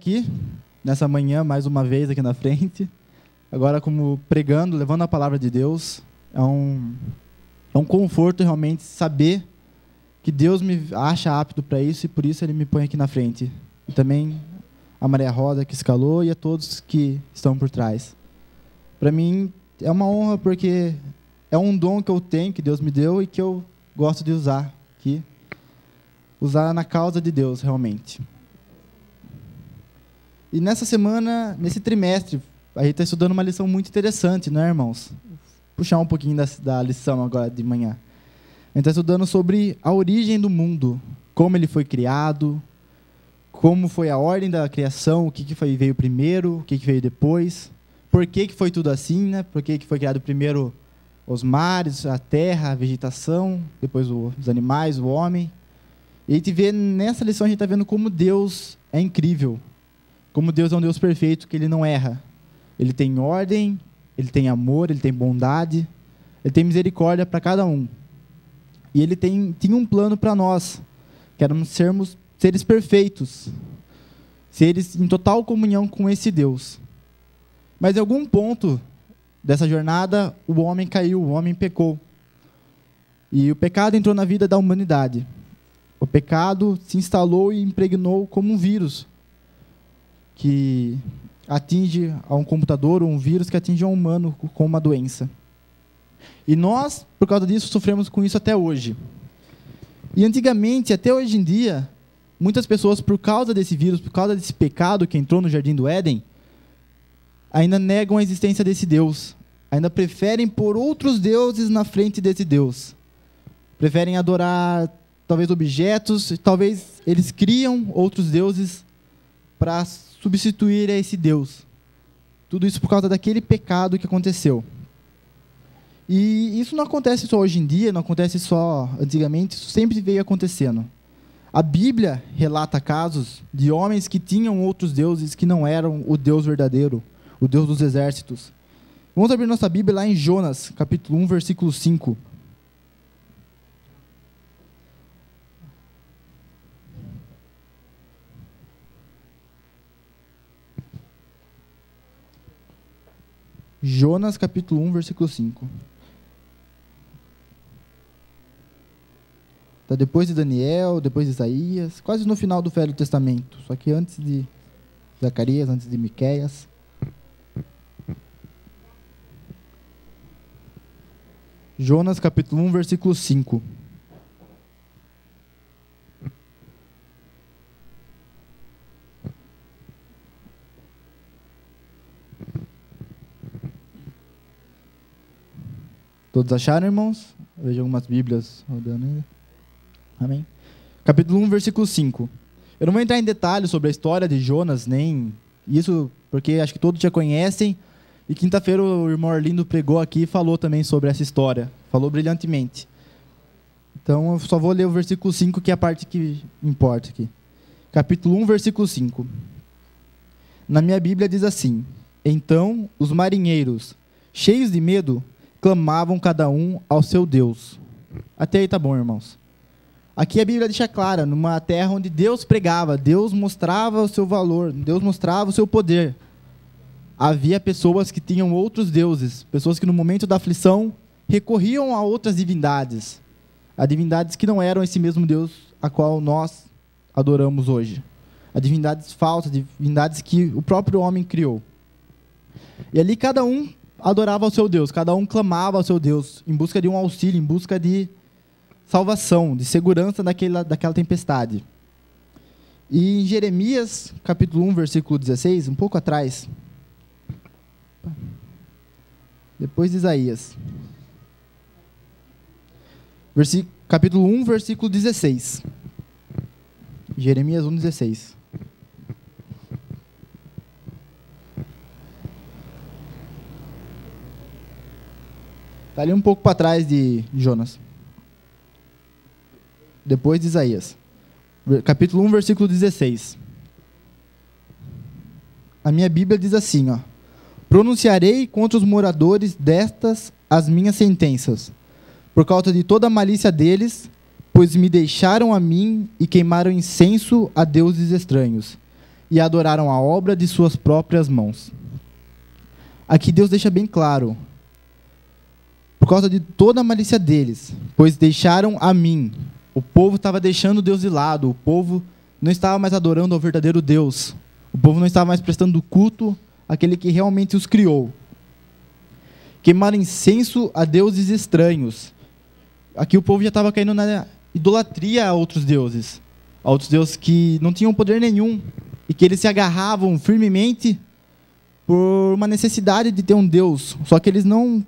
Aqui, nessa manhã, mais uma vez aqui na frente, agora como pregando, levando a palavra de Deus, é um conforto realmente saber que Deus me acha apto para isso e por isso Ele me põe aqui na frente. E também a Maria Rosa que escalou e a todos que estão por trás. Para mim é uma honra porque é um dom que eu tenho, que Deus me deu e que eu gosto de usar aqui. Usar na causa de Deus, realmente. E nessa semana, nesse trimestre, a gente está estudando uma lição muito interessante, né, irmãos? Vou puxar um pouquinho da lição agora de manhã. A gente está estudando sobre a origem do mundo, como ele foi criado, como foi a ordem da criação, o que veio primeiro, o que veio depois, por que foi tudo assim, né? Por que foi criado primeiro os mares, a terra, a vegetação, depois os animais, o homem. E a gente vê, nessa lição, a gente está vendo como Deus é incrível. Como Deus é um Deus perfeito, que Ele não erra. Ele tem ordem, Ele tem amor, Ele tem bondade, Ele tem misericórdia para cada um. E Ele tinha um plano para nós, que éramos sermos seres perfeitos, seres em total comunhão com esse Deus. Mas em algum ponto dessa jornada, o homem caiu, o homem pecou. E o pecado entrou na vida da humanidade. O pecado se instalou e impregnou como um vírus, que atinge a um computador, ou um vírus que atinge a um humano com uma doença. E nós, por causa disso, sofremos com isso até hoje. E antigamente, até hoje em dia, muitas pessoas, por causa desse vírus, por causa desse pecado que entrou no Jardim do Éden, ainda negam a existência desse Deus. Ainda preferem pôr outros deuses na frente desse Deus. Preferem adorar, talvez, objetos, talvez eles criam outros deuses para substituir a esse Deus. Tudo isso por causa daquele pecado que aconteceu. E isso não acontece só hoje em dia, não acontece só antigamente, isso sempre veio acontecendo. A Bíblia relata casos de homens que tinham outros deuses que não eram o Deus verdadeiro, o Deus dos exércitos. Vamos abrir nossa Bíblia lá em Jonas, capítulo 1, versículo 5. Jonas, capítulo 1, versículo 5. Está depois de Daniel, depois de Isaías, quase no final do Velho Testamento, só que antes de Zacarias, antes de Miqueias. Jonas, capítulo 1, versículo 5. Todos acharam, irmãos? Vejo algumas Bíblias rodando ainda. Amém. Capítulo 1, versículo 5. Eu não vou entrar em detalhes sobre a história de Jonas, nem isso, porque acho que todos já conhecem. E quinta-feira o irmão Orlindo pregou aqui e falou também sobre essa história. Falou brilhantemente. Então eu só vou ler o versículo 5, que é a parte que importa aqui. Capítulo 1, versículo 5. Na minha Bíblia diz assim: Então os marinheiros, cheios de medo, clamavam cada um ao seu Deus. Até aí tá bom, irmãos. Aqui a Bíblia deixa clara, numa terra onde Deus pregava, Deus mostrava o seu valor, Deus mostrava o seu poder. Havia pessoas que tinham outros deuses, pessoas que no momento da aflição recorriam a outras divindades, a divindades que não eram esse mesmo Deus a qual nós adoramos hoje. A divindades falsas, divindades que o próprio homem criou. E ali cada um adorava ao seu Deus, cada um clamava ao seu Deus, em busca de um auxílio, em busca de salvação, de segurança daquela tempestade. E em Jeremias, capítulo 1, versículo 16, um pouco atrás, depois de Isaías, capítulo 1, versículo 16. Jeremias 1, 16. Está ali um pouco para trás de Jonas. Depois de Isaías. Capítulo 1, versículo 16. A minha Bíblia diz assim, ó: Pronunciarei contra os moradores destas as minhas sentenças, por causa de toda a malícia deles, pois me deixaram a mim e queimaram incenso a deuses estranhos. e adoraram a obra de suas próprias mãos. Aqui Deus deixa bem claro, por causa de toda a malícia deles, pois deixaram a mim. O povo estava deixando Deus de lado, o povo não estava mais adorando ao verdadeiro Deus, o povo não estava mais prestando culto àquele que realmente os criou. Queimaram incenso a deuses estranhos. Aqui o povo já estava caindo na idolatria a outros deuses que não tinham poder nenhum e que eles se agarravam firmemente por uma necessidade de ter um Deus, só que eles não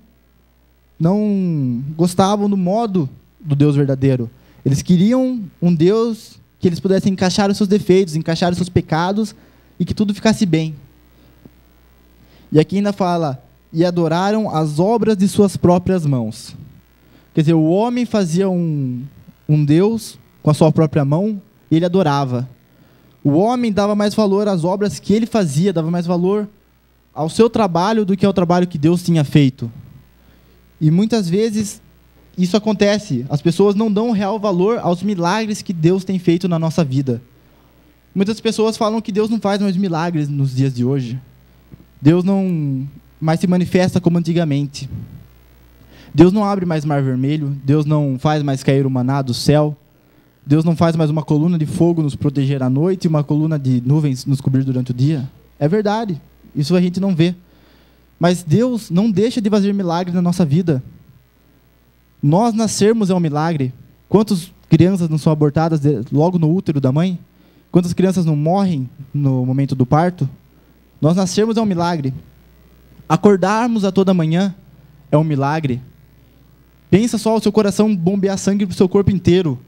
gostavam do modo do Deus verdadeiro. Eles queriam um Deus que eles pudessem encaixar os seus defeitos, encaixar os seus pecados e que tudo ficasse bem. E aqui ainda fala, e adoraram as obras de suas próprias mãos. Quer dizer, o homem fazia um Deus com a sua própria mão e ele adorava. O homem dava mais valor às obras que ele fazia, dava mais valor ao seu trabalho do que ao trabalho que Deus tinha feito. E muitas vezes isso acontece. As pessoas não dão real valor aos milagres que Deus tem feito na nossa vida. Muitas pessoas falam que Deus não faz mais milagres nos dias de hoje. Deus não mais se manifesta como antigamente. Deus não abre mais mar vermelho. Deus não faz mais cair o maná do céu. Deus não faz mais uma coluna de fogo nos proteger à noite e uma coluna de nuvens nos cobrir durante o dia. É verdade. Isso a gente não vê. Mas Deus não deixa de fazer milagres na nossa vida. Nós nascermos é um milagre. Quantas crianças não são abortadas logo no útero da mãe? Quantas crianças não morrem no momento do parto? Nós nascermos é um milagre. Acordarmos a toda manhã é um milagre. Pensa só o seu coração bombear sangue para o seu corpo inteiro.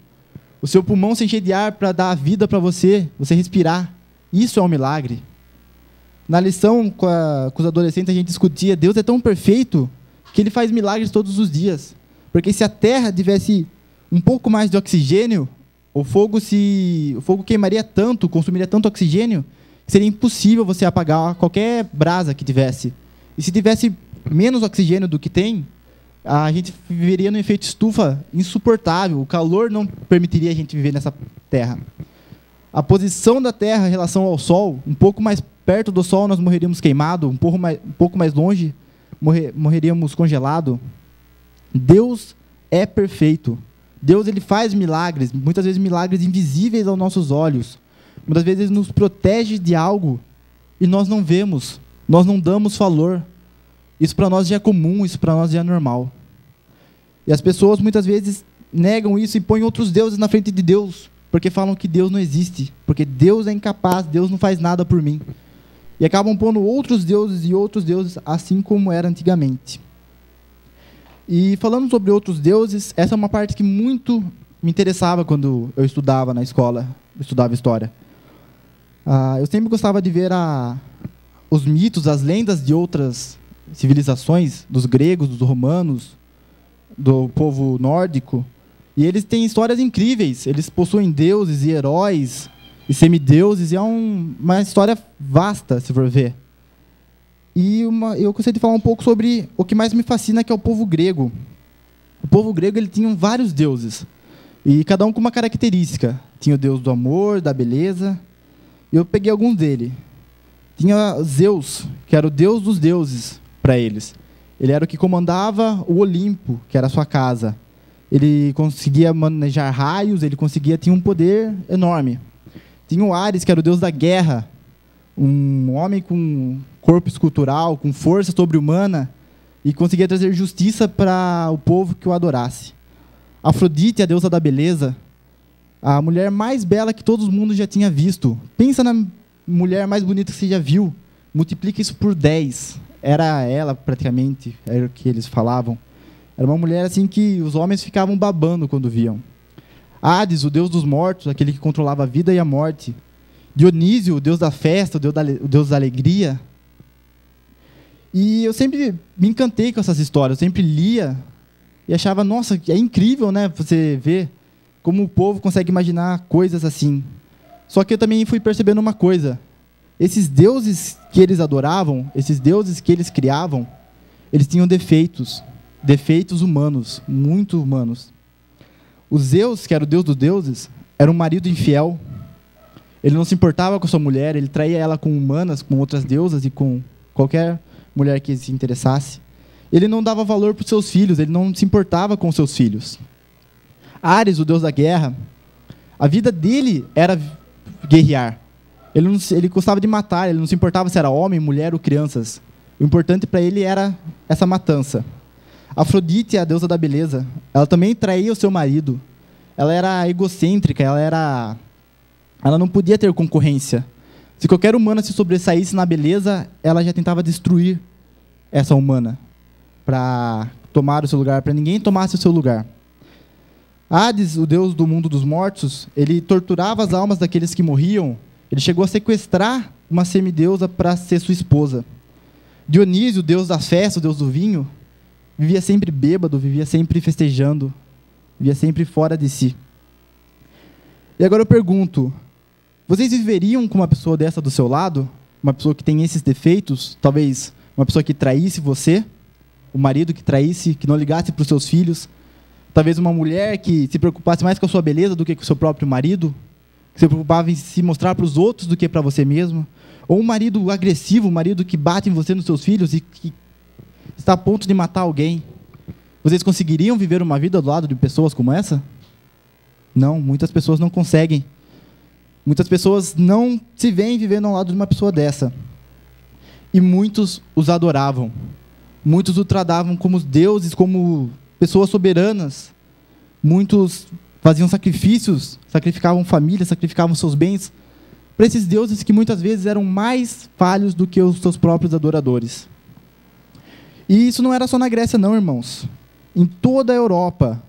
O seu pulmão se encher de ar para dar a vida para você respirar. Isso é um milagre. Na lição com os adolescentes a gente discutia, Deus é tão perfeito que Ele faz milagres todos os dias. Porque se a terra tivesse um pouco mais de oxigênio, o fogo queimaria tanto, consumiria tanto oxigênio, que seria impossível você apagar qualquer brasa que tivesse. E se tivesse menos oxigênio do que tem, a gente viveria num efeito estufa insuportável. O calor não permitiria a gente viver nessa terra. A posição da terra em relação ao sol, um pouco mais perto do sol nós morreríamos queimados, um pouco mais longe morreríamos congelados. Deus é perfeito. Deus ele faz milagres, muitas vezes milagres invisíveis aos nossos olhos. Muitas vezes Ele nos protege de algo e nós não vemos, nós não damos valor. Isso para nós já é comum, isso para nós já é normal. E as pessoas muitas vezes negam isso e põem outros deuses na frente de Deus, porque falam que Deus não existe, porque Deus é incapaz, Deus não faz nada por mim. E acabam pondo outros deuses, assim como era antigamente. E falando sobre outros deuses, essa é uma parte que muito me interessava quando eu estudava na escola, estudava história. Eu sempre gostava de ver os mitos, as lendas de outras civilizações, dos gregos, dos romanos, do povo nórdico. E eles têm histórias incríveis. Eles possuem deuses e heróis e semideuses. E é uma história vasta, se for ver. E eu gostaria de falar um pouco sobre o que mais me fascina, que é o povo grego. O povo grego ele tinha vários deuses. E cada um com uma característica. Tinha o deus do amor, da beleza. E eu peguei alguns dele. Tinha Zeus, que era o deus dos deuses para eles. Ele era o que comandava o Olimpo, que era a sua casa. Ele conseguia manejar raios, tinha um poder enorme. Tinha o Ares, que era o deus da guerra. Um homem com corpo escultural, com força sobre-humana, e conseguia trazer justiça para o povo que o adorasse. Afrodite, a deusa da beleza, a mulher mais bela que todo mundo já tinha visto. Pensa na mulher mais bonita que você já viu, multiplica isso por 10. Era ela, praticamente, era o que eles falavam. Era uma mulher assim que os homens ficavam babando quando viam. Hades, o deus dos mortos, aquele que controlava a vida e a morte. Dionísio, o deus da festa, o deus da alegria. E eu sempre me encantei com essas histórias, eu sempre lia e achava, nossa, é incrível, né, você ver como o povo consegue imaginar coisas assim. Só que eu também fui percebendo uma coisa. Esses deuses que eles adoravam, esses deuses que eles criavam, eles tinham defeitos humanos, muito humanos. O Zeus, que era o deus dos deuses, era um marido infiel. Ele não se importava com a sua mulher, ele traía ela com humanas, com outras deusas e com qualquer mulher que se interessasse. Ele não dava valor para os seus filhos, ele não se importava com os seus filhos. Ares, o deus da guerra, a vida dele era guerrear. Ele gostava de matar, ele não se importava se era homem, mulher ou crianças. O importante para ele era essa matança. Afrodite, a deusa da beleza, ela também traía o seu marido. Ela era egocêntrica, ela não podia ter concorrência. Se qualquer humana se sobressaísse na beleza, ela já tentava destruir essa humana para tomar o seu lugar, para ninguém tomasse o seu lugar. Hades, o deus do mundo dos mortos, ele torturava as almas daqueles que morriam. Ele chegou a sequestrar uma semideusa para ser sua esposa. Dionísio, o deus da festa, o deus do vinho, vivia sempre bêbado, vivia sempre festejando, vivia sempre fora de si. E agora eu pergunto, vocês viveriam com uma pessoa dessa do seu lado? Uma pessoa que tem esses defeitos? Talvez uma pessoa que traísse você? O marido que traísse, que não ligasse para os seus filhos? Talvez uma mulher que se preocupasse mais com a sua beleza do que com o seu próprio marido? Que se preocupava em se mostrar para os outros do que para você mesmo? Ou um marido agressivo, um marido que bate em você e nos seus filhos e que está a ponto de matar alguém? Vocês conseguiriam viver uma vida do lado de pessoas como essa? Não, muitas pessoas não conseguem. Muitas pessoas não se veem vivendo ao lado de uma pessoa dessa. E muitos os adoravam. Muitos o tratavam como deuses, como pessoas soberanas. Muitos faziam sacrifícios, sacrificavam família, sacrificavam seus bens para esses deuses que muitas vezes eram mais falhos do que os seus próprios adoradores. E isso não era só na Grécia não, irmãos. Em toda a Europa,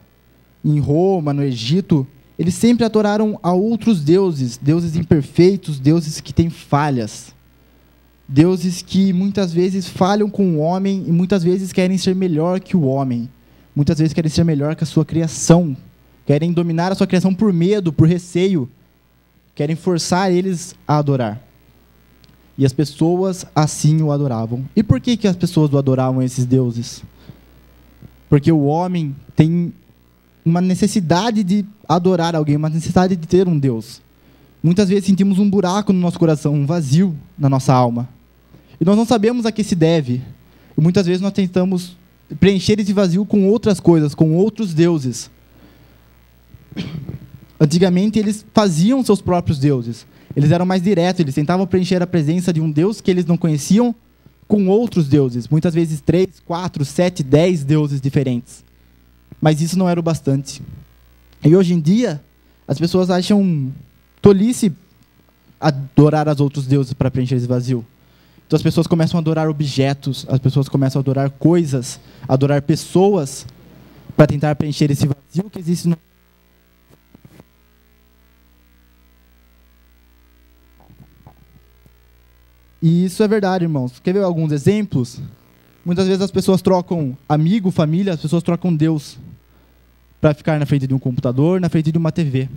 em Roma, no Egito, eles sempre adoraram a outros deuses, deuses imperfeitos, deuses que têm falhas. Deuses que muitas vezes falham com o homem e muitas vezes querem ser melhor que o homem. Muitas vezes querem ser melhor que a sua criação. Querem dominar a sua criação por medo, por receio. Querem forçar eles a adorar. E as pessoas assim o adoravam. E por que as pessoas o adoravam, esses deuses? Porque o homem tem uma necessidade de adorar alguém, uma necessidade de ter um Deus. Muitas vezes sentimos um buraco no nosso coração, um vazio na nossa alma. E nós não sabemos a que se deve. E muitas vezes nós tentamos preencher esse vazio com outras coisas, com outros deuses. Antigamente eles faziam seus próprios deuses. Eles eram mais diretos, eles tentavam preencher a presença de um Deus que eles não conheciam com outros deuses. Muitas vezes 3, 4, 7, 10 deuses diferentes. Mas isso não era o bastante. E hoje em dia, as pessoas acham tolice adorar os outros deuses para preencher esse vazio. Então as pessoas começam a adorar objetos, as pessoas começam a adorar coisas, a adorar pessoas para tentar preencher esse vazio que existe no... E isso é verdade, irmãos. Quer ver alguns exemplos? Muitas vezes as pessoas trocam amigo, família, as pessoas trocam Deus para ficar na frente de um computador, na frente de uma TV.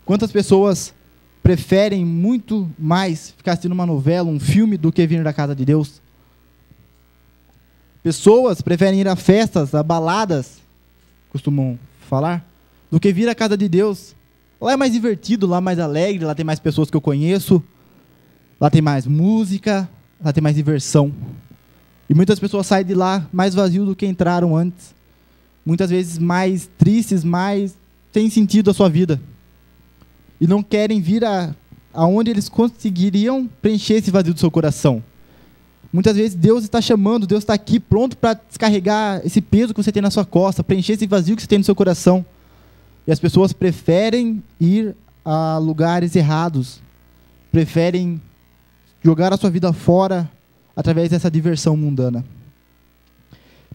Quantas pessoas preferem muito mais ficar assistindo uma novela, um filme, do que vir da casa de Deus? Pessoas preferem ir a festas, a baladas, costumam falar, do que vir à casa de Deus. Lá é mais divertido, lá é mais alegre, lá tem mais pessoas que eu conheço, lá tem mais música, lá tem mais diversão. E muitas pessoas saem de lá mais vazios do que entraram antes. Muitas vezes mais tristes, mais sem sentido a sua vida. E não querem vir aonde eles conseguiriam preencher esse vazio do seu coração. Muitas vezes Deus está chamando, Deus está aqui pronto para descarregar esse peso que você tem na sua costa, preencher esse vazio que você tem no seu coração. E as pessoas preferem ir a lugares errados, preferem jogar a sua vida fora através dessa diversão mundana.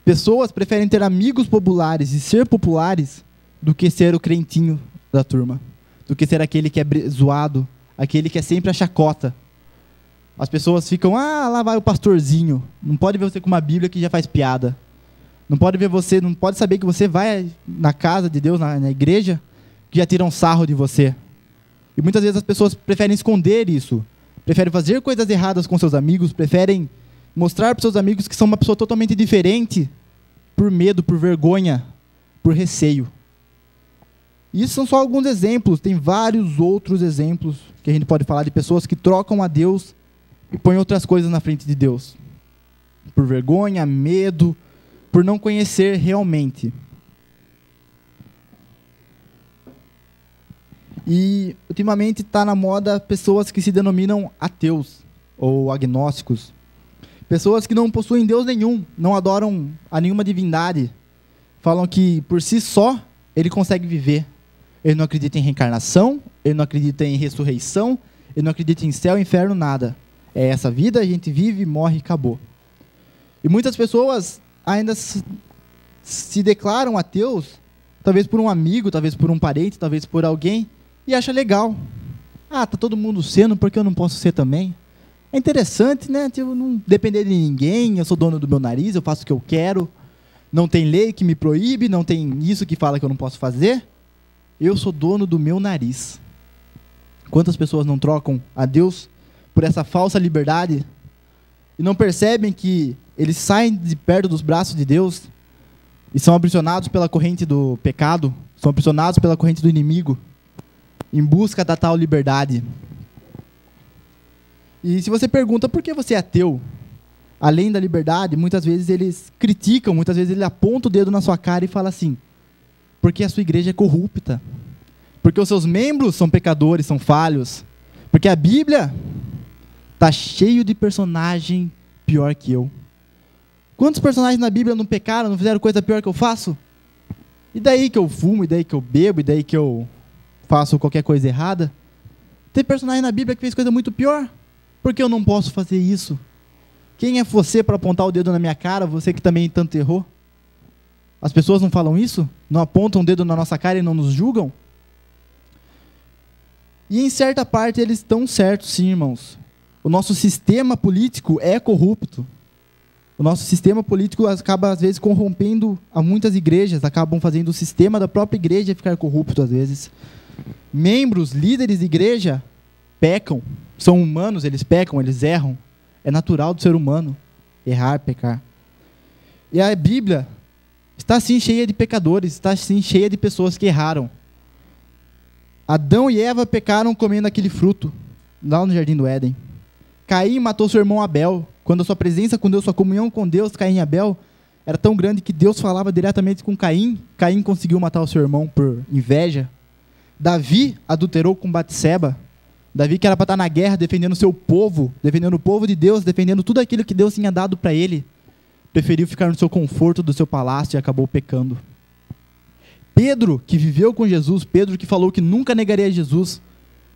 Pessoas preferem ter amigos populares e ser populares do que ser o crentinho da turma, do que ser aquele que é zoado, aquele que é sempre a chacota. As pessoas ficam, lá vai o pastorzinho. Não pode ver você com uma Bíblia que já faz piada. Não pode ver você, não pode saber que você vai na casa de Deus, na igreja, que já tiram sarro de você. E muitas vezes as pessoas preferem esconder isso. Preferem fazer coisas erradas com seus amigos, preferem mostrar para os seus amigos que são uma pessoa totalmente diferente, por medo, por vergonha, por receio. E isso são só alguns exemplos, tem vários outros exemplos que a gente pode falar de pessoas que trocam a Deus e põem outras coisas na frente de Deus. Por vergonha, medo, por não conhecer realmente. E, ultimamente, está na moda pessoas que se denominam ateus ou agnósticos. Pessoas que não possuem Deus nenhum, não adoram a nenhuma divindade. Falam que, por si só, ele consegue viver. Ele não acredita em reencarnação, ele não acredita em ressurreição, ele não acredita em céu, inferno, nada. É essa vida, a gente vive, morre e acabou. E muitas pessoas ainda se declaram ateus, talvez por um amigo, talvez por um parente, talvez por alguém, e acha legal. Ah, tá todo mundo sendo, por que eu não posso ser também? É interessante, né? Tipo, não depender de ninguém, eu sou dono do meu nariz, eu faço o que eu quero, não tem lei que me proíbe, não tem isso que fala que eu não posso fazer. Eu sou dono do meu nariz. Quantas pessoas não trocam a Deus por essa falsa liberdade e não percebem que eles saem de perto dos braços de Deus e são aprisionados pela corrente do pecado, são aprisionados pela corrente do inimigo, em busca da tal liberdade. E se você pergunta por que você é ateu, além da liberdade, muitas vezes eles criticam, muitas vezes ele aponta o dedo na sua cara e fala assim: porque a sua igreja é corrupta, porque os seus membros são pecadores, são falhos, porque a Bíblia está cheio de personagem pior que eu. Quantos personagens na Bíblia não pecaram, não fizeram coisa pior que eu faço? E daí que eu fumo, e daí que eu bebo, e daí que eu faço qualquer coisa errada? Tem personagem na Bíblia que fez coisa muito pior. Por que eu não posso fazer isso? Quem é você para apontar o dedo na minha cara, você que também tanto errou? As pessoas não falam isso? Não apontam o dedo na nossa cara e não nos julgam? E em certa parte eles estão certos, sim, irmãos. O nosso sistema político é corrupto. O nosso sistema político acaba, às vezes, corrompendo a muitas igrejas, acabam fazendo o sistema da própria igreja ficar corrupto, às vezes. Membros, líderes de igreja, pecam. São humanos, eles pecam, eles erram. É natural do ser humano errar, pecar. E a Bíblia está, sim, cheia de pecadores, está, sim, cheia de pessoas que erraram. Adão e Eva pecaram comendo aquele fruto, lá no Jardim do Éden. Caim matou seu irmão Abel. Quando a sua presença com Deus, sua comunhão com Deus, Caim e Abel, era tão grande que Deus falava diretamente com Caim. Caim conseguiu matar o seu irmão por inveja. Davi adulterou com Batseba. Davi, que era para estar na guerra, defendendo o seu povo, defendendo o povo de Deus, defendendo tudo aquilo que Deus tinha dado para ele, preferiu ficar no seu conforto do seu palácio e acabou pecando. Pedro, que viveu com Jesus, Pedro que falou que nunca negaria Jesus,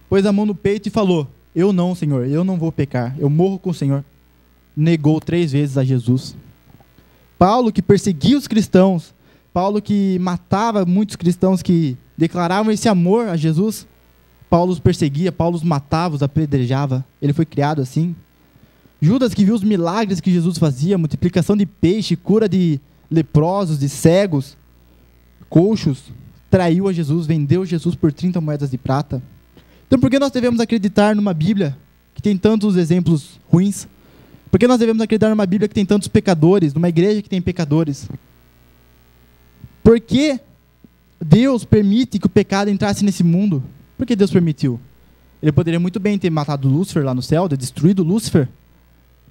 pôs a mão no peito e falou: eu não, Senhor, eu não vou pecar, eu morro com o Senhor. Negou 3 vezes a Jesus. Paulo, que perseguia os cristãos, Paulo que matava muitos cristãos que declaravam esse amor a Jesus, Paulo os perseguia, Paulo os matava, os apedrejava. Ele foi criado assim. Judas, que viu os milagres que Jesus fazia, multiplicação de peixe, cura de leprosos, de cegos, coxos, traiu a Jesus, vendeu Jesus por 30 moedas de prata. Então, por que nós devemos acreditar numa Bíblia que tem tantos exemplos ruins? Por que nós devemos acreditar numa Bíblia que tem tantos pecadores, numa igreja que tem pecadores? Por que Deus permite que o pecado entrasse nesse mundo? Por que Deus permitiu? Ele poderia muito bem ter matado Lúcifer lá no céu, ter destruído Lúcifer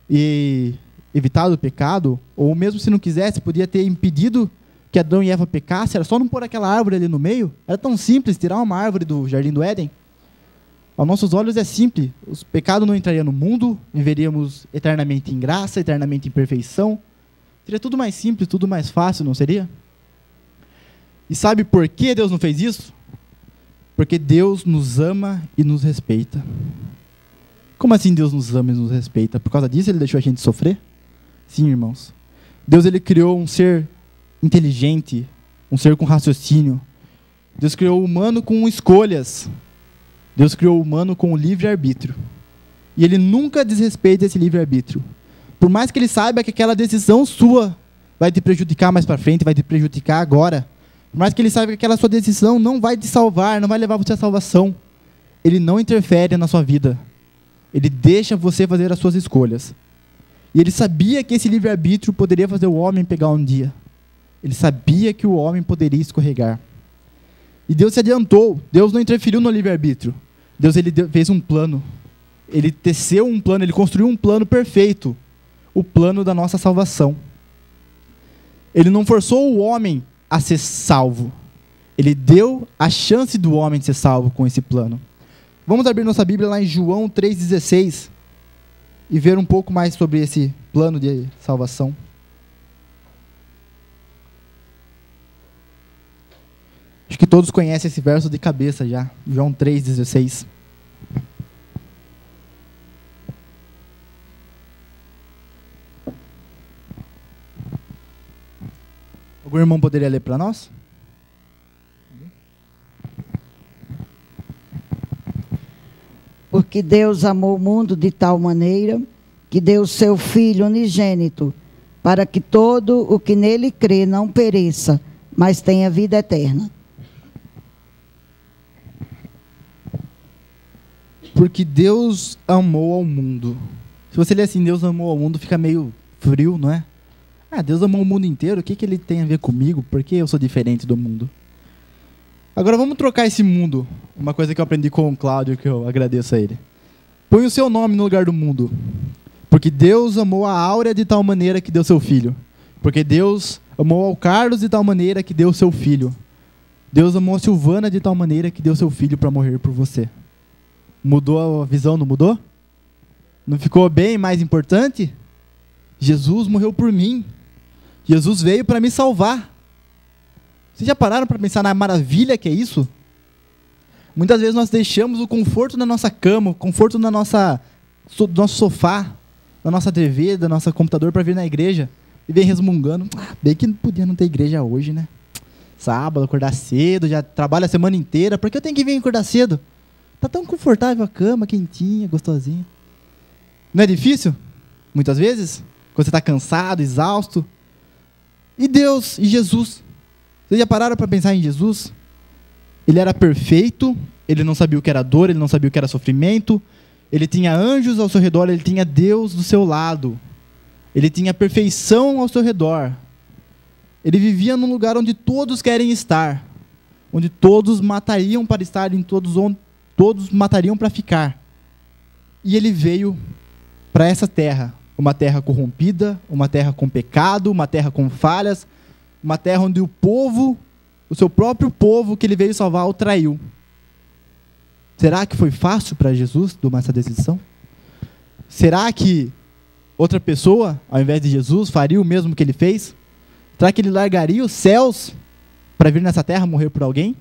e evitado o pecado, ou mesmo se não quisesse, podia ter impedido que Adão e Eva pecassem, era só não pôr aquela árvore ali no meio. Era tão simples tirar uma árvore do Jardim do Éden. Aos nossos olhos é simples. O pecado não entraria no mundo, viveríamos eternamente em graça, eternamente em perfeição. Seria tudo mais simples, tudo mais fácil, não seria? E sabe por que Deus não fez isso? Porque Deus nos ama e nos respeita. Como assim Deus nos ama e nos respeita? Por causa disso Ele deixou a gente sofrer? Sim, irmãos. Deus, Ele criou um ser inteligente, um ser com raciocínio. Deus criou o humano com escolhas. Deus criou o humano com o livre-arbítrio. E Ele nunca desrespeita esse livre-arbítrio. Por mais que Ele saiba que aquela decisão sua vai te prejudicar mais para frente, vai te prejudicar agora, por mais que Ele saiba que aquela sua decisão não vai te salvar, não vai levar você à salvação, Ele não interfere na sua vida. Ele deixa você fazer as suas escolhas. E Ele sabia que esse livre-arbítrio poderia fazer o homem pegar um dia. Ele sabia que o homem poderia escorregar. E Deus se adiantou. Deus não interferiu no livre-arbítrio. Deus fez um plano. Ele teceu um plano, ele construiu um plano perfeito. O plano da nossa salvação. Ele não forçou o homem a ser salvo. Ele deu a chance do homem de ser salvo com esse plano. Vamos abrir nossa Bíblia lá em João 3,16 e ver um pouco mais sobre esse plano de salvação. Acho que todos conhecem esse verso de cabeça já. João 3,16. Algum irmão poderia ler para nós? Porque Deus amou o mundo de tal maneira que deu seu Filho unigênito, para que todo o que nele crê não pereça, mas tenha vida eterna. Porque Deus amou ao mundo. Se você ler assim, Deus amou ao mundo, fica meio frio, não é? Ah, Deus amou o mundo inteiro, o que ele tem a ver comigo? Por que eu sou diferente do mundo? Agora vamos trocar esse mundo. Uma coisa que eu aprendi com o Cláudio, que eu agradeço a ele. Põe o seu nome no lugar do mundo. Porque Deus amou a Áurea de tal maneira que deu seu filho. Porque Deus amou ao Carlos de tal maneira que deu seu filho. Deus amou a Silvana de tal maneira que deu seu filho para morrer por você. Mudou a visão, não mudou? Não ficou bem mais importante? Jesus morreu por mim. Jesus veio para me salvar. Vocês já pararam para pensar na maravilha que é isso? Muitas vezes nós deixamos o conforto da nossa cama, o conforto do nosso sofá, da nossa TV, do nosso computador para vir na igreja e vem resmungando. Bem que podia não ter igreja hoje, né? Sábado, acordar cedo, já trabalha a semana inteira, por que eu tenho que vir acordar cedo? Tá tão confortável a cama, quentinha, gostosinha. Não é difícil? Muitas vezes? Quando você está cansado, exausto. E Deus, e Jesus? Vocês já pararam para pensar em Jesus? Ele era perfeito, ele não sabia o que era dor, ele não sabia o que era sofrimento, ele tinha anjos ao seu redor, ele tinha Deus do seu lado, ele tinha perfeição ao seu redor. Ele vivia num lugar onde todos querem estar, onde todos matariam para estar, todos matariam para ficar. E ele veio para essa terra, uma terra corrompida, uma terra com pecado, uma terra com falhas, uma terra onde o seu próprio povo que ele veio salvar o traiu. Será que foi fácil para Jesus tomar essa decisão? Será que outra pessoa, ao invés de Jesus, faria o mesmo que ele fez? Será que ele largaria os céus para vir nessa terra morrer por alguém?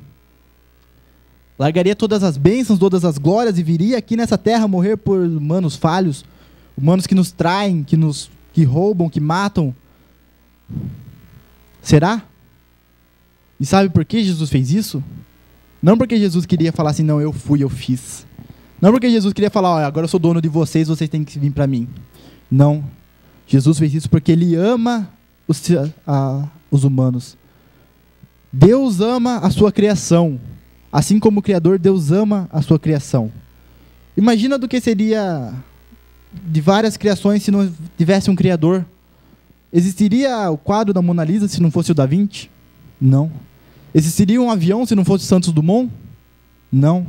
Largaria todas as bênçãos, todas as glórias e viria aqui nessa terra morrer por humanos falhos, humanos que nos traem, que roubam, que matam? Será? E sabe por que Jesus fez isso? Não porque Jesus queria falar assim, não, eu fui, eu fiz. Não porque Jesus queria falar, olha, agora eu sou dono de vocês, vocês têm que vir para mim. Não. Jesus fez isso porque ele ama os humanos. Deus ama a sua criação. Assim como o Criador, Deus ama a sua criação. Imagina do que seria de várias criações se não tivesse um Criador. Existiria o quadro da Mona Lisa se não fosse o Da Vinci? Não. Existiria um avião se não fosse o Santos Dumont? Não.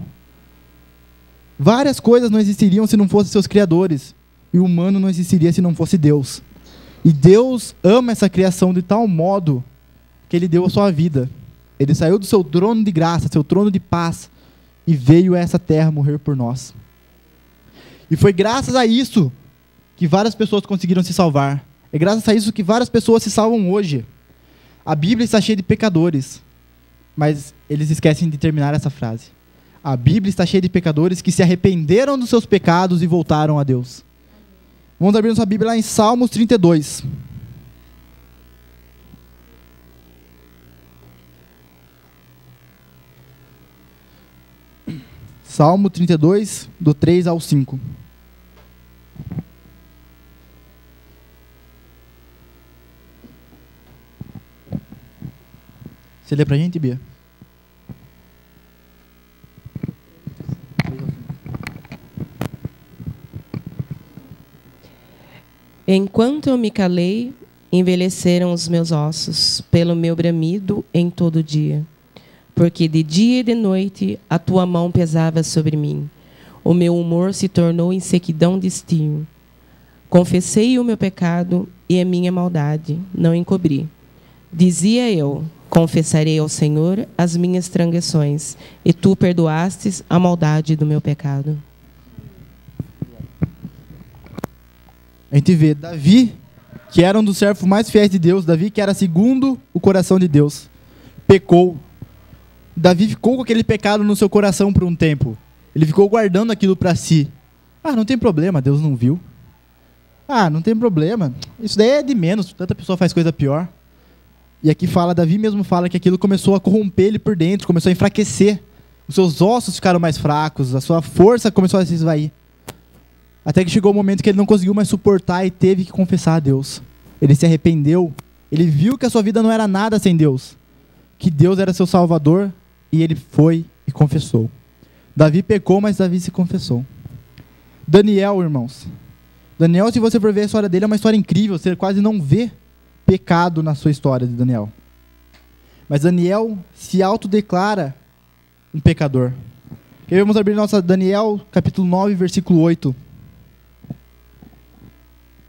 Várias coisas não existiriam se não fossem seus criadores. E o humano não existiria se não fosse Deus. E Deus ama essa criação de tal modo que ele deu a sua vida. Ele saiu do seu trono de graça, seu trono de paz, e veio a essa terra morrer por nós. E foi graças a isso que várias pessoas conseguiram se salvar. É graças a isso que várias pessoas se salvam hoje. A Bíblia está cheia de pecadores, mas eles esquecem de terminar essa frase. A Bíblia está cheia de pecadores que se arrependeram dos seus pecados e voltaram a Deus. Vamos abrir nossa Bíblia lá em Salmos 32. Salmo 32, do 3 ao 5. Você lê pra gente, Bia? Enquanto eu me calei, envelheceram os meus ossos, pelo meu bramido em todo dia. porque de dia e de noite a tua mão pesava sobre mim. O meu humor se tornou em sequidão de estio. Confessei o meu pecado e a minha maldade, não encobri. Dizia eu: confessarei ao Senhor as minhas transgressões, e tu perdoastes a maldade do meu pecado. A gente vê Davi, que era um dos servos mais fiéis de Deus, Davi que era segundo o coração de Deus, pecou. Davi ficou com aquele pecado no seu coração por um tempo. Ele ficou guardando aquilo para si. Ah, não tem problema, Deus não viu. Ah, não tem problema, isso daí é de menos, tanta pessoa faz coisa pior. E aqui fala, Davi mesmo fala que aquilo começou a corromper ele por dentro, começou a enfraquecer. Os seus ossos ficaram mais fracos, a sua força começou a se esvair. Até que chegou o momento que ele não conseguiu mais suportar e teve que confessar a Deus. Ele se arrependeu, ele viu que a sua vida não era nada sem Deus, que Deus era seu salvador, e ele foi e confessou. Davi pecou, mas Davi se confessou. Daniel, irmãos. Daniel, se você for ver a história dele, é uma história incrível, você quase não vê pecado na sua história de Daniel. Mas Daniel se autodeclara um pecador. E vamos abrir nossa Daniel, capítulo 9, versículo 8.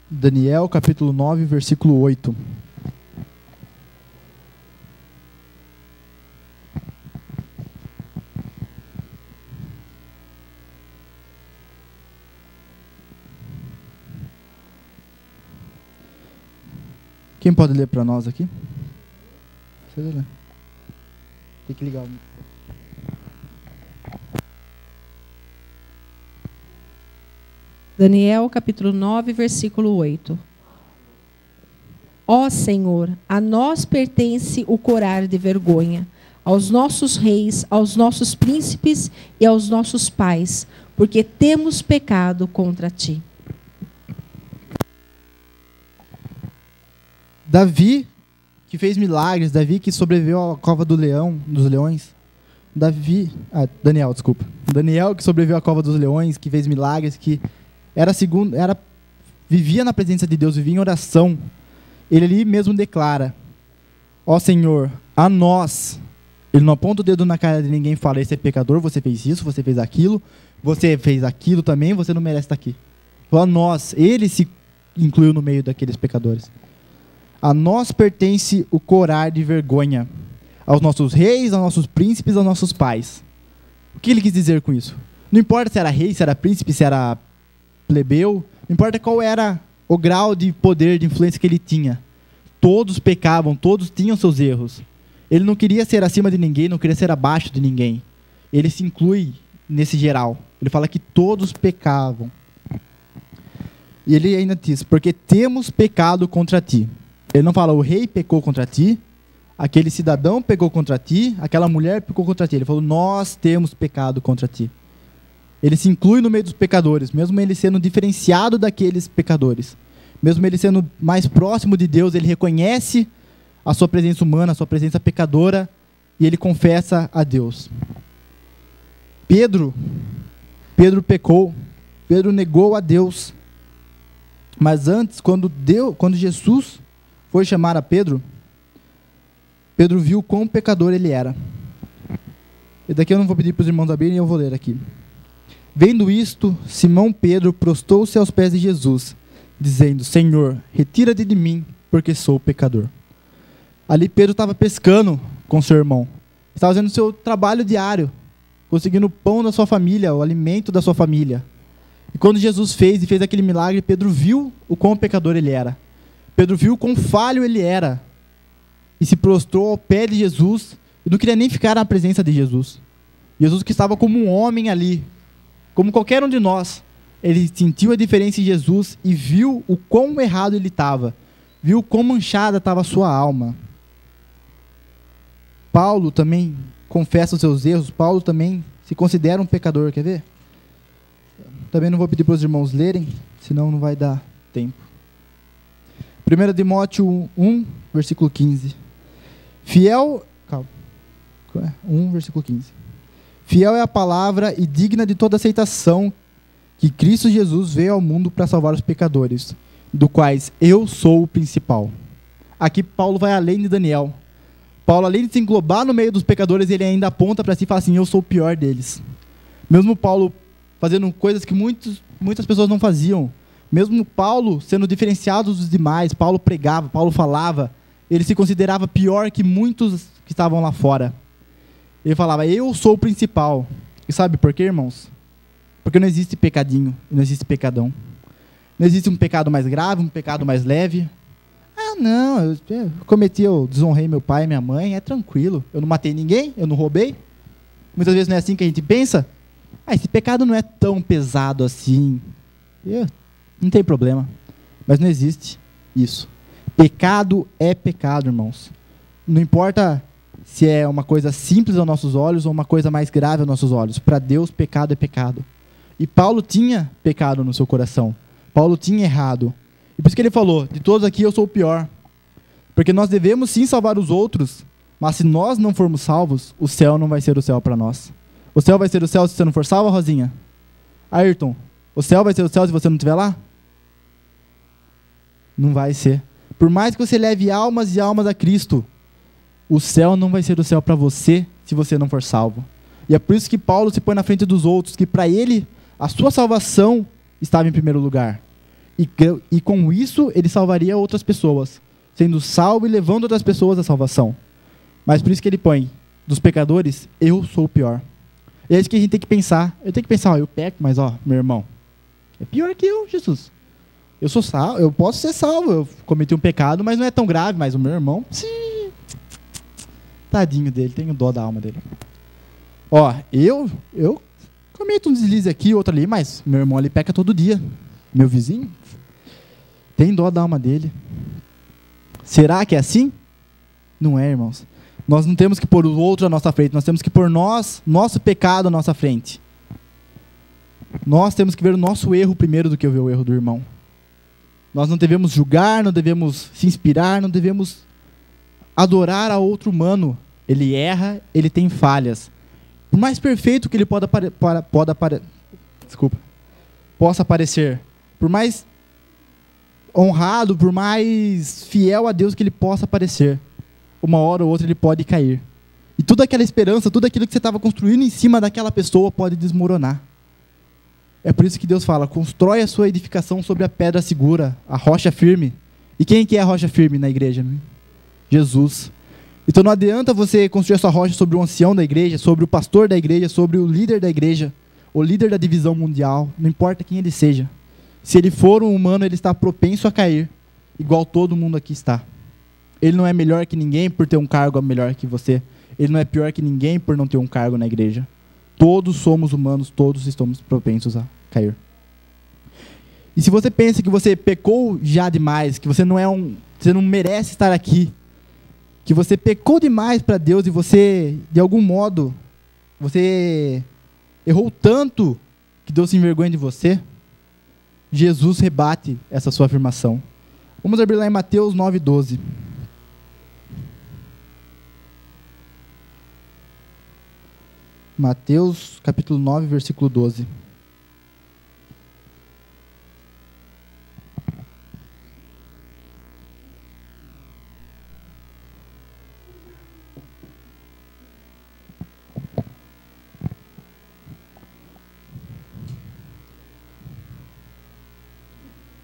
Daniel, capítulo 9, versículo 8. Quem pode ler para nós aqui? Tem que ligar o microfone. Daniel, capítulo 9, versículo 8. Ó Senhor, a nós pertence o corar de vergonha, aos nossos reis, aos nossos príncipes e aos nossos pais, porque temos pecado contra ti. Davi, que fez milagres, Davi que sobreviveu à cova dos leões. Daniel, desculpa. Daniel que sobreviveu à cova dos leões, que fez milagres, que vivia na presença de Deus, vivia em oração. Ele ali mesmo declara: ó Senhor, a nós. Ele não aponta o dedo na cara de ninguém e fala: esse é pecador, você fez isso, você fez aquilo também, você não merece estar aqui. A nós, ele se incluiu no meio daqueles pecadores. A nós pertence o corar de vergonha, aos nossos reis, aos nossos príncipes, aos nossos pais. O que ele quis dizer com isso? Não importa se era rei, se era príncipe, se era plebeu, não importa qual era o grau de poder, de influência que ele tinha. Todos pecavam, todos tinham seus erros. Ele não queria ser acima de ninguém, não queria ser abaixo de ninguém. Ele se inclui nesse geral. Ele fala que todos pecavam. E ele ainda diz: porque temos pecado contra ti. Ele não fala: o rei pecou contra ti, aquele cidadão pecou contra ti, aquela mulher pecou contra ti. Ele falou: nós temos pecado contra ti. Ele se inclui no meio dos pecadores, mesmo ele sendo diferenciado daqueles pecadores. Mesmo ele sendo mais próximo de Deus, ele reconhece a sua presença humana, a sua presença pecadora, e ele confessa a Deus. Pedro pecou, Pedro negou a Deus. Mas antes, quando Jesus foi chamar a Pedro, Pedro viu quão pecador ele era. E daqui eu não vou pedir para os irmãos abrirem, eu vou ler aqui. Vendo isto, Simão Pedro prostou-se aos pés de Jesus, dizendo: Senhor, retira-te de mim, porque sou pecador. Ali Pedro estava pescando com seu irmão. Estava fazendo o seu trabalho diário, conseguindo o pão da sua família, o alimento da sua família. E quando Jesus fez aquele milagre, Pedro viu o quão pecador ele era. Pedro viu o quão falho ele era. E se prostrou ao pé de Jesus, e não queria nem ficar na presença de Jesus. Jesus que estava como um homem ali, como qualquer um de nós. Ele sentiu a diferença em Jesus e viu o quão errado ele estava. Viu quão manchada estava a sua alma. Paulo também confessa os seus erros. Paulo também se considera um pecador. Quer ver? Também não vou pedir para os irmãos lerem, senão não vai dar tempo. 1 Timóteo 1, versículo 15. Calma. 1, versículo 15. Fiel é a palavra e digna de toda aceitação que Cristo Jesus veio ao mundo para salvar os pecadores, do quais eu sou o principal. Aqui Paulo vai além de Daniel. Paulo, além de se englobar no meio dos pecadores, ele ainda aponta para si e fala assim, eu sou o pior deles. Mesmo Paulo fazendo coisas que muitas pessoas não faziam, mesmo Paulo sendo diferenciado dos demais, Paulo pregava, Paulo falava, ele se considerava pior que muitos que estavam lá fora. Ele falava, eu sou o principal. E sabe por quê, irmãos? Porque não existe pecadinho, não existe pecadão. Não existe um pecado mais grave, um pecado mais leve. Ah, não, eu desonrei meu pai e minha mãe, é tranquilo. Eu não matei ninguém, eu não roubei. Muitas vezes não é assim que a gente pensa. Ah, esse pecado não é tão pesado assim. Não tem problema. Mas não existe isso. Pecado é pecado, irmãos. Não importa se é uma coisa simples aos nossos olhos ou uma coisa mais grave aos nossos olhos. Para Deus, pecado é pecado. E Paulo tinha pecado no seu coração. Paulo tinha errado. E por isso que ele falou, de todos aqui eu sou o pior. Porque nós devemos sim salvar os outros, mas se nós não formos salvos, o céu não vai ser o céu para nós. O céu vai ser o céu se você não for salvo, Rosinha? Ayrton, o céu vai ser o céu se você não estiver lá? Não vai ser. Por mais que você leve almas e almas a Cristo, o céu não vai ser o céu para você se você não for salvo. E é por isso que Paulo se põe na frente dos outros, que para ele, a sua salvação estava em primeiro lugar. E com isso, ele salvaria outras pessoas, sendo salvo e levando outras pessoas à salvação. Mas por isso que ele põe, dos pecadores, eu sou o pior. E é isso que a gente tem que pensar. Eu tenho que pensar, eu peco, mas meu irmão, é pior que eu, Jesus. Eu sou salvo, eu posso ser salvo, eu cometi um pecado, mas não é tão grave, mas o meu irmão, sim, tadinho dele, tenho dó da alma dele. Eu cometo um deslize aqui, outro ali, mas meu irmão ali peca todo dia. Meu vizinho, tem dó da alma dele. Será que é assim? Não é, irmãos. Nós não temos que pôr o outro à nossa frente, nós temos que pôr nosso pecado à nossa frente. Nós temos que ver o nosso erro primeiro do que ver o erro do irmão. Nós não devemos julgar, não devemos se inspirar, não devemos adorar a outro humano. Ele erra, ele tem falhas. Por mais perfeito que ele possa parecer, por mais honrado, por mais fiel a Deus que ele possa parecer, uma hora ou outra ele pode cair. E toda aquela esperança, tudo aquilo que você estava construindo em cima daquela pessoa pode desmoronar. É por isso que Deus fala, constrói a sua edificação sobre a pedra segura, a rocha firme. E quem que é a rocha firme na igreja? Jesus. Então não adianta você construir a sua rocha sobre o ancião da igreja, sobre o pastor da igreja, sobre o líder da igreja, o líder da divisão mundial, não importa quem ele seja. Se ele for um humano, ele está propenso a cair, igual todo mundo aqui está. Ele não é melhor que ninguém por ter um cargo melhor que você. Ele não é pior que ninguém por não ter um cargo na igreja. Todos somos humanos, todos estamos propensos a cair. E se você pensa que você pecou já demais, que você não merece estar aqui, que você pecou demais para Deus e você, de algum modo, você errou tanto que Deus se envergonha de você, Jesus rebate essa sua afirmação. Vamos abrir lá em Mateus 9:12. Mateus capítulo 9, versículo 12.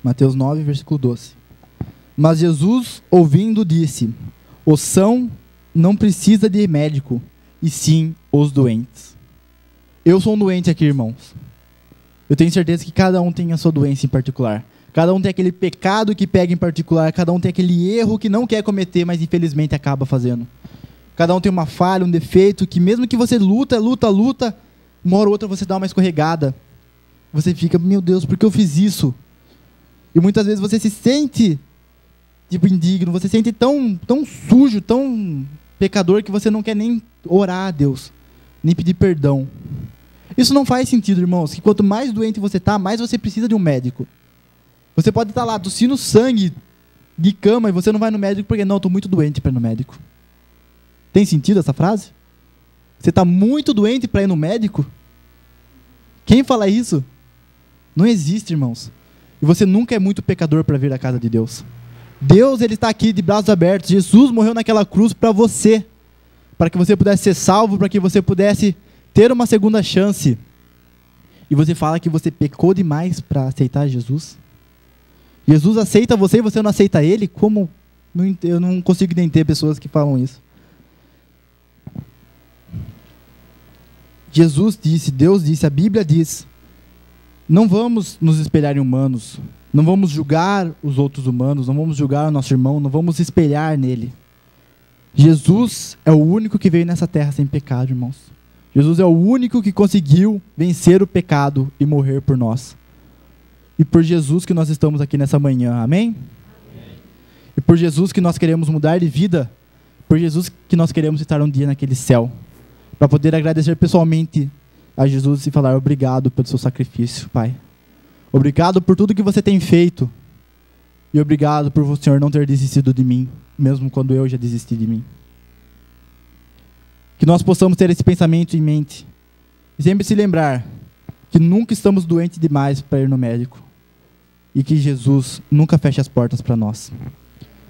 Mateus 9, versículo 12. Mas Jesus, ouvindo, disse: o são não precisa de médico, e sim os doentes. Eu sou um doente aqui, irmãos. Eu tenho certeza que cada um tem a sua doença em particular. Cada um tem aquele pecado que pega em particular. Cada um tem aquele erro que não quer cometer, mas infelizmente acaba fazendo. Cada um tem uma falha, um defeito, que mesmo que você luta, uma hora ou outra você dá uma escorregada. Você fica, meu Deus, por que eu fiz isso? E muitas vezes você se sente indigno, você se sente tão sujo, tão pecador, que você não quer nem orar a Deus, nem pedir perdão. Isso não faz sentido, irmãos, que quanto mais doente você está, mais você precisa de um médico. Você pode estar lá tossindo sangue de cama e você não vai no médico porque não, estou muito doente para ir no médico. Tem sentido essa frase? Você está muito doente para ir no médico? Quem fala isso? Não existe, irmãos. E você nunca é muito pecador para vir à casa de Deus. Deus, ele está aqui de braços abertos. Jesus morreu naquela cruz para você. para que você pudesse ser salvo, para que você pudesse ter uma segunda chance. E você fala que você pecou demais para aceitar Jesus? Jesus aceita você e você não aceita Ele? Como? Eu não consigo entender pessoas que falam isso. Jesus disse, Deus disse, a Bíblia diz, não vamos nos espelhar em humanos, não vamos julgar os outros humanos, não vamos julgar o nosso irmão, não vamos espelhar nele. Jesus é o único que veio nessa terra sem pecado, irmãos. Jesus é o único que conseguiu vencer o pecado e morrer por nós. E por Jesus que nós estamos aqui nessa manhã, amém? Amém. E por Jesus que nós queremos mudar de vida, por Jesus que nós queremos estar um dia naquele céu, para poder agradecer pessoalmente a Jesus e falar obrigado pelo seu sacrifício, Pai. Obrigado por tudo que você tem feito. E obrigado por o Senhor não ter desistido de mim, mesmo quando eu já desisti de mim. Que nós possamos ter esse pensamento em mente. E sempre se lembrar que nunca estamos doentes demais para ir no médico. E que Jesus nunca feche as portas para nós.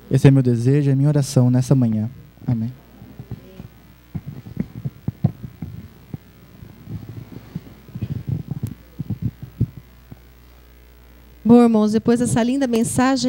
Esse é meu desejo, é minha oração nessa manhã. Amém. Bom, irmãos, depois dessa linda mensagem,